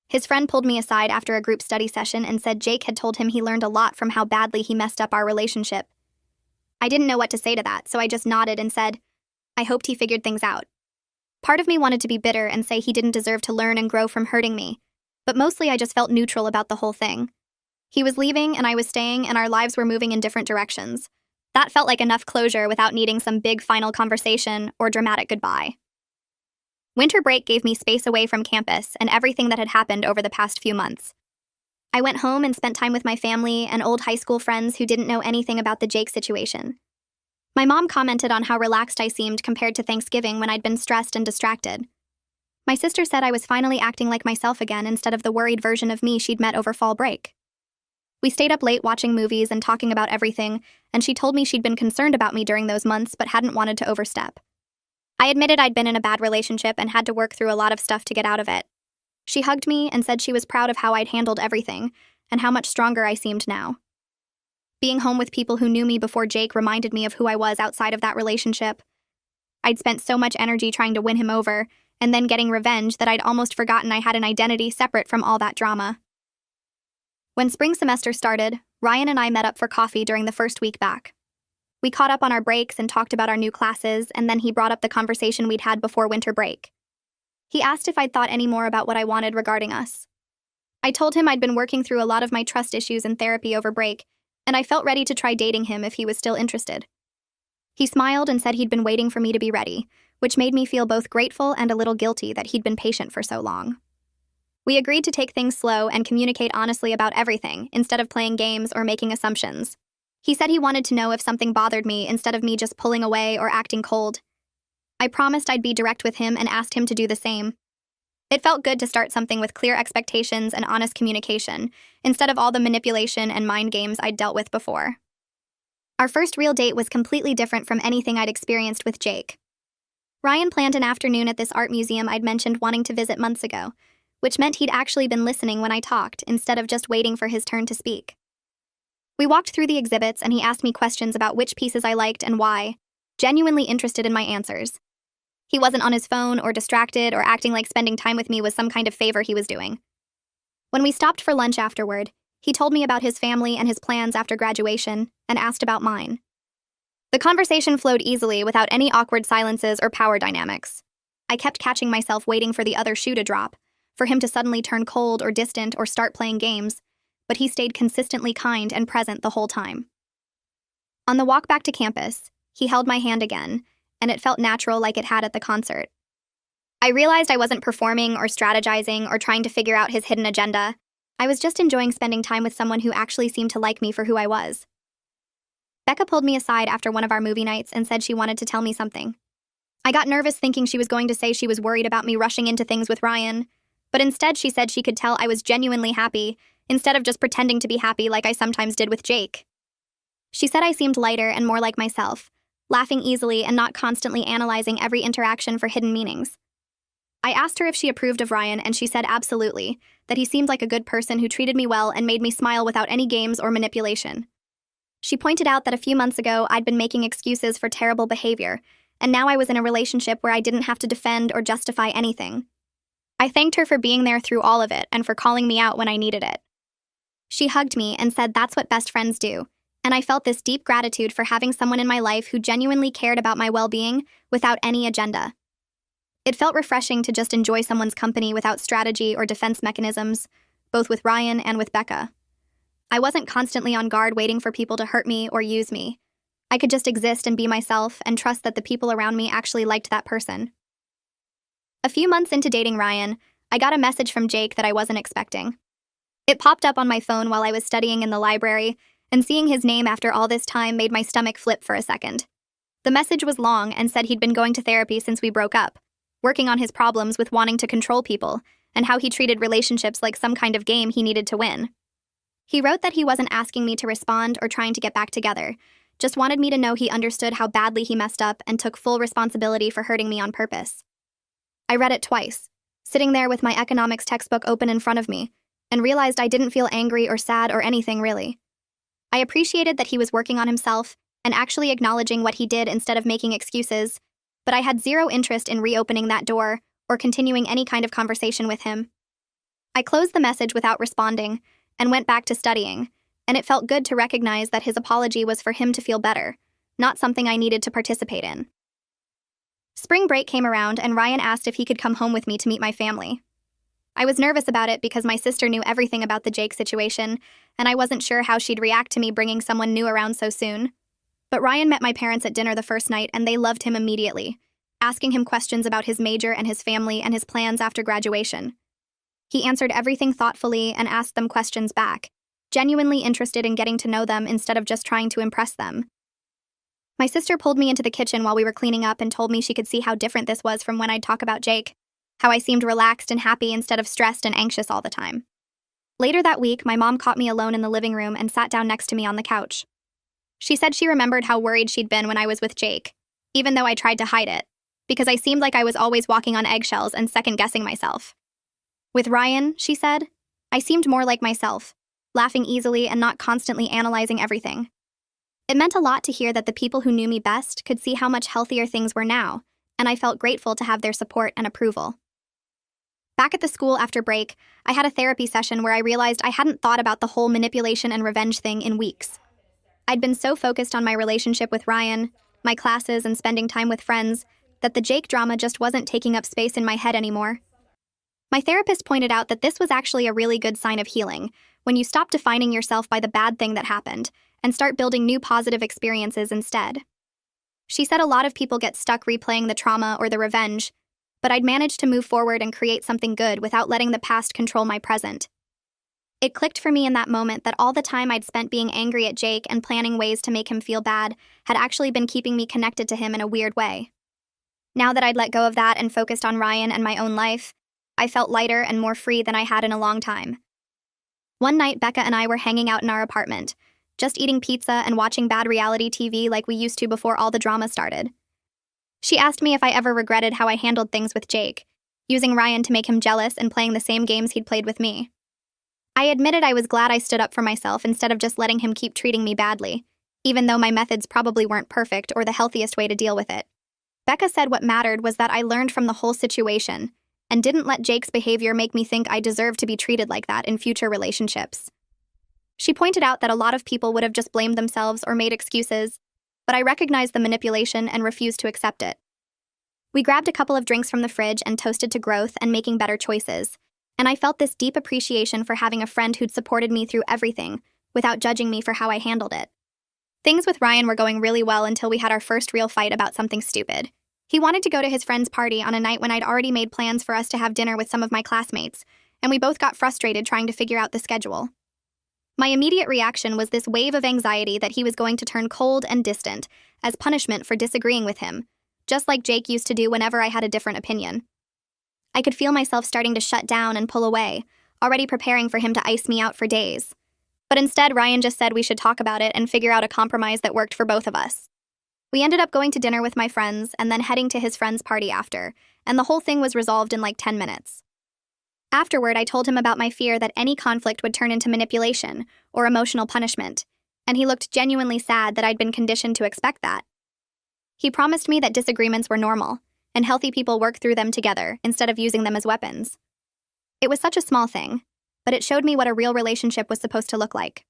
Speaker 1: His friend pulled me aside after a group study session and said Jake had told him he learned a lot from how badly he messed up our relationship. I didn't know what to say to that, so I just nodded and said, I hoped he figured things out. Part of me wanted to be bitter and say he didn't deserve to learn and grow from hurting me, but mostly I just felt neutral about the whole thing. He was leaving and I was staying, and our lives were moving in different directions. That felt like enough closure without needing some big final conversation or dramatic goodbye. Winter break gave me space away from campus and everything that had happened over the past few months. I went home and spent time with my family and old high school friends who didn't know anything about the Jake situation. My mom commented on how relaxed I seemed compared to Thanksgiving when I'd been stressed and distracted. My sister said I was finally acting like myself again instead of the worried version of me she'd met over fall break. We stayed up late watching movies and talking about everything, and she told me she'd been concerned about me during those months but hadn't wanted to overstep. I admitted I'd been in a bad relationship and had to work through a lot of stuff to get out of it. She hugged me and said she was proud of how I'd handled everything and how much stronger I seemed now. Being home with people who knew me before Jake reminded me of who I was outside of that relationship. I'd spent so much energy trying to win him over and then getting revenge that I'd almost forgotten I had an identity separate from all that drama. When spring semester started, Ryan and I met up for coffee during the first week back. We caught up on our breaks and talked about our new classes, and then he brought up the conversation we'd had before winter break. He asked if I'd thought any more about what I wanted regarding us. I told him I'd been working through a lot of my trust issues in therapy over break, and I felt ready to try dating him if he was still interested. He smiled and said he'd been waiting for me to be ready, which made me feel both grateful and a little guilty that he'd been patient for so long. We agreed to take things slow and communicate honestly about everything, instead of playing games or making assumptions. He said he wanted to know if something bothered me instead of me just pulling away or acting cold. I promised I'd be direct with him and asked him to do the same. It felt good to start something with clear expectations and honest communication, instead of all the manipulation and mind games I'd dealt with before. Our first real date was completely different from anything I'd experienced with Jake. Ryan planned an afternoon at this art museum I'd mentioned wanting to visit months ago, which meant he'd actually been listening when I talked instead of just waiting for his turn to speak. We walked through the exhibits and he asked me questions about which pieces I liked and why, genuinely interested in my answers. He wasn't on his phone or distracted or acting like spending time with me was some kind of favor he was doing. When we stopped for lunch afterward, he told me about his family and his plans after graduation and asked about mine. The conversation flowed easily without any awkward silences or power dynamics. I kept catching myself waiting for the other shoe to drop, for him to suddenly turn cold or distant or start playing games, but he stayed consistently kind and present the whole time. On the walk back to campus, he held my hand again, and it felt natural like it had at the concert. I realized I wasn't performing or strategizing or trying to figure out his hidden agenda. I was just enjoying spending time with someone who actually seemed to like me for who I was. Becca pulled me aside after one of our movie nights and said she wanted to tell me something. I got nervous thinking she was going to say she was worried about me rushing into things with Ryan, but instead she said she could tell I was genuinely happy, instead of just pretending to be happy like I sometimes did with Jake. She said I seemed lighter and more like myself, laughing easily and not constantly analyzing every interaction for hidden meanings. I asked her if she approved of Ryan, and she said absolutely, that he seemed like a good person who treated me well and made me smile without any games or manipulation. She pointed out that a few months ago I'd been making excuses for terrible behavior, and now I was in a relationship where I didn't have to defend or justify anything. I thanked her for being there through all of it and for calling me out when I needed it. She hugged me and said that's what best friends do, and I felt this deep gratitude for having someone in my life who genuinely cared about my well-being without any agenda. It felt refreshing to just enjoy someone's company without strategy or defense mechanisms, both with Ryan and with Becca. I wasn't constantly on guard waiting for people to hurt me or use me. I could just exist and be myself and trust that the people around me actually liked that person. A few months into dating Ryan, I got a message from Jake that I wasn't expecting. It popped up on my phone while I was studying in the library, and seeing his name after all this time made my stomach flip for a second. The message was long and said he'd been going to therapy since we broke up, working on his problems with wanting to control people, and how he treated relationships like some kind of game he needed to win. He wrote that he wasn't asking me to respond or trying to get back together, just wanted me to know he understood how badly he messed up and took full responsibility for hurting me on purpose. I read it twice, sitting there with my economics textbook open in front of me, and realized I didn't feel angry or sad or anything really. I appreciated that he was working on himself and actually acknowledging what he did instead of making excuses, but I had zero interest in reopening that door or continuing any kind of conversation with him. I closed the message without responding and went back to studying, and it felt good to recognize that his apology was for him to feel better, not something I needed to participate in. Spring break came around and Ryan asked if he could come home with me to meet my family. I was nervous about it because my sister knew everything about the Jake situation, and I wasn't sure how she'd react to me bringing someone new around so soon. But Ryan met my parents at dinner the first night and they loved him immediately, asking him questions about his major and his family and his plans after graduation. He answered everything thoughtfully and asked them questions back, genuinely interested in getting to know them instead of just trying to impress them. My sister pulled me into the kitchen while we were cleaning up and told me she could see how different this was from when I'd talk about Jake. how I seemed relaxed and happy instead of stressed and anxious all the time. Later that week, my mom caught me alone in the living room and sat down next to me on the couch. She said she remembered how worried she'd been when I was with Jake, even though I tried to hide it, because I seemed like I was always walking on eggshells and second-guessing myself. With Ryan, she said, I seemed more like myself, laughing easily and not constantly analyzing everything. It meant a lot to hear that the people who knew me best could see how much healthier things were now, and I felt grateful to have their support and approval. Back at the school after break, I had a therapy session where I realized I hadn't thought about the whole manipulation and revenge thing in weeks. I'd been so focused on my relationship with Ryan, my classes, and spending time with friends that the Jake drama just wasn't taking up space in my head anymore. My therapist pointed out that this was actually a really good sign of healing, when you stop defining yourself by the bad thing that happened and start building new positive experiences instead. She said a lot of people get stuck replaying the trauma or the revenge, but I'd managed to move forward and create something good without letting the past control my present. It clicked for me in that moment that all the time I'd spent being angry at Jake and planning ways to make him feel bad had actually been keeping me connected to him in a weird way. Now that I'd let go of that and focused on Ryan and my own life, I felt lighter and more free than I had in a long time. One night, Becca and I were hanging out in our apartment, just eating pizza and watching bad reality TV like we used to before all the drama started. She asked me if I ever regretted how I handled things with Jake, using Ryan to make him jealous and playing the same games he'd played with me. I admitted I was glad I stood up for myself instead of just letting him keep treating me badly, even though my methods probably weren't perfect or the healthiest way to deal with it. Becca said what mattered was that I learned from the whole situation and didn't let Jake's behavior make me think I deserved to be treated like that in future relationships. She pointed out that a lot of people would have just blamed themselves or made excuses, but I recognized the manipulation and refused to accept it. We grabbed a couple of drinks from the fridge and toasted to growth and making better choices, and I felt this deep appreciation for having a friend who'd supported me through everything without judging me for how I handled it. Things with Ryan were going really well until we had our first real fight about something stupid. He wanted to go to his friend's party on a night when I'd already made plans for us to have dinner with some of my classmates, and we both got frustrated trying to figure out the schedule. My immediate reaction was this wave of anxiety that he was going to turn cold and distant as punishment for disagreeing with him, just like Jake used to do whenever I had a different opinion. I could feel myself starting to shut down and pull away, already preparing for him to ice me out for days. But instead, Ryan just said we should talk about it and figure out a compromise that worked for both of us. We ended up going to dinner with my friends and then heading to his friend's party after, and the whole thing was resolved in like 10 minutes. Afterward, I told him about my fear that any conflict would turn into manipulation or emotional punishment, and he looked genuinely sad that I'd been conditioned to expect that. He promised me that disagreements were normal, and healthy people work through them together instead of using them as weapons. It was such a small thing, but it showed me what a real relationship was supposed to look like.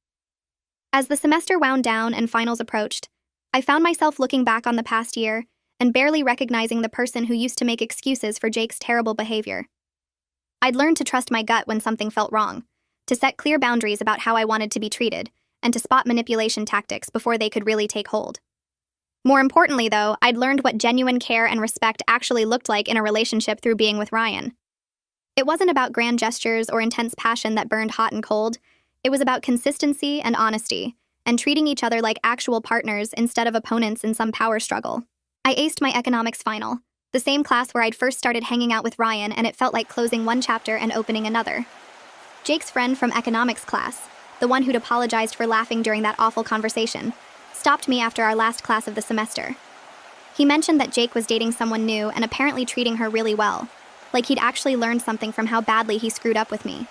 Speaker 1: As the semester wound down and finals approached, I found myself looking back on the past year and barely recognizing the person who used to make excuses for Jake's terrible behavior. I'd learned to trust my gut when something felt wrong, to set clear boundaries about how I wanted to be treated, and to spot manipulation tactics before they could really take hold. More importantly, though, I'd learned what genuine care and respect actually looked like in a relationship through being with Ryan. It wasn't about grand gestures or intense passion that burned hot and cold. It was about consistency and honesty, and treating each other like actual partners instead of opponents in some power struggle. I aced my economics final, the same class where I'd first started hanging out with Ryan, and it felt like closing one chapter and opening another. Jake's friend from economics class, the one who'd apologized for laughing during that awful conversation, stopped me after our last class of the semester. He mentioned that Jake was dating someone new and apparently treating her really well, like he'd actually learned something from how badly he screwed up with me.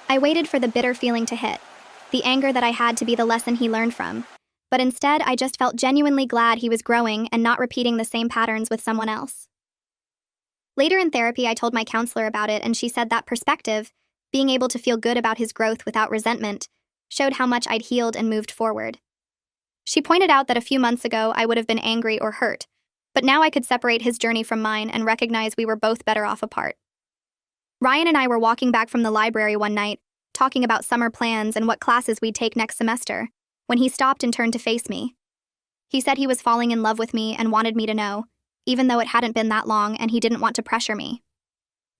Speaker 1: I waited for the bitter feeling to hit, the anger that I had to be the lesson he learned from, but instead I just felt genuinely glad he was growing and not repeating the same patterns with someone else. Later in therapy, I told my counselor about it, and she said that perspective, being able to feel good about his growth without resentment, showed how much I'd healed and moved forward. She pointed out that a few months ago I would have been angry or hurt, but now I could separate his journey from mine and recognize we were both better off apart. Ryan and I were walking back from the library one night, talking about summer plans and what classes we'd take next semester, when he stopped and turned to face me. He said he was falling in love with me and wanted me to know, even though it hadn't been that long and he didn't want to pressure me.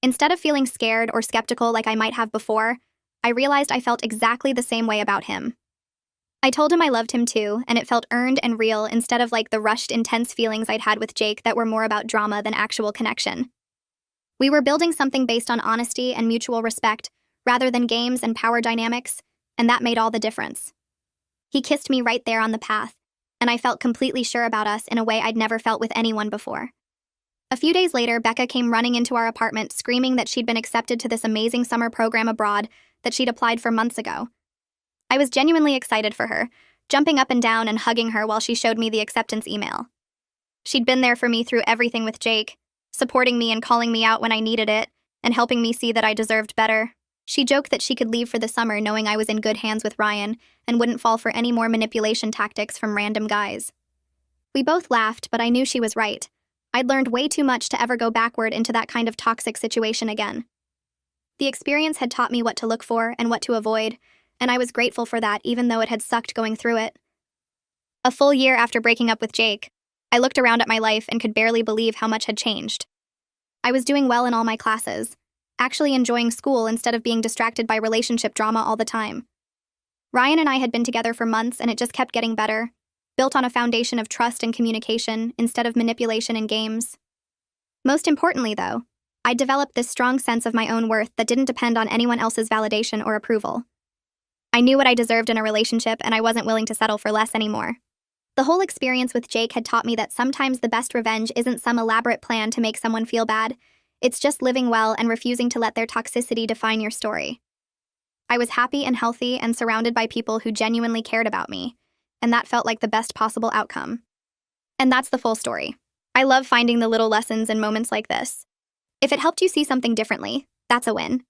Speaker 1: Instead of feeling scared or skeptical like I might have before, I realized I felt exactly the same way about him. I told him I loved him too, and it felt earned and real instead of like the rushed, intense feelings I'd had with Jake that were more about drama than actual connection. We were building something based on honesty and mutual respect, rather than games and power dynamics, and that made all the difference. He kissed me right there on the path, and I felt completely sure about us in a way I'd never felt with anyone before. A few days later, Becca came running into our apartment screaming that she'd been accepted to this amazing summer program abroad that she'd applied for months ago. I was genuinely excited for her, jumping up and down and hugging her while she showed me the acceptance email. She'd been there for me through everything with Jake, supporting me and calling me out when I needed it, and helping me see that I deserved better. She joked that she could leave for the summer knowing I was in good hands with Ryan and wouldn't fall for any more manipulation tactics from random guys. We both laughed, but I knew she was right. I'd learned way too much to ever go backward into that kind of toxic situation again. The experience had taught me what to look for and what to avoid, and I was grateful for that even though it had sucked going through it. A full year after breaking up with Jake, I looked around at my life and could barely believe how much had changed. I was doing well in all my classes, actually enjoying school instead of being distracted by relationship drama all the time. Ryan and I had been together for months and it just kept getting better, built on a foundation of trust and communication instead of manipulation and games. Most importantly, though, I developed this strong sense of my own worth that didn't depend on anyone else's validation or approval. I knew what I deserved in a relationship and I wasn't willing to settle for less anymore. The whole experience with Jake had taught me that sometimes the best revenge isn't some elaborate plan to make someone feel bad. It's just living well and refusing to let their toxicity define your story. I was happy and healthy and surrounded by people who genuinely cared about me, and that felt like the best possible outcome. And that's the full story. I love finding the little lessons in moments like this. If it helped you see something differently, that's a win.